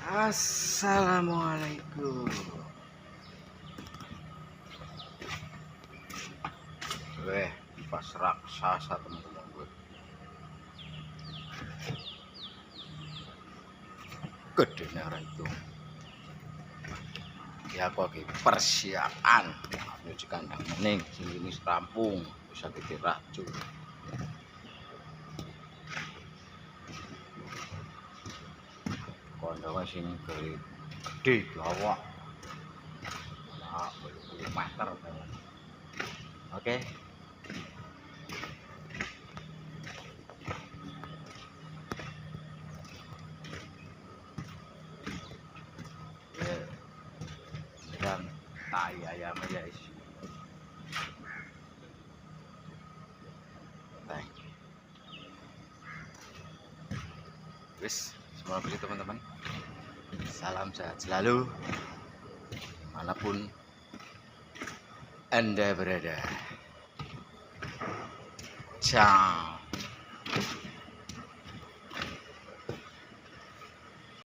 Assalamualaikum. Pas raksasa teman-teman gue. Gede nih itu. Ya kok persiapan nyuci kandang mening sini rampung bisa kita racun. Kandangnya sini gede lawak. Nah, 20 meter. Oke. Dan tai ayam guys. Wis, semua begitu teman-teman. Salam sehat selalu manapun Anda berada. Ciao.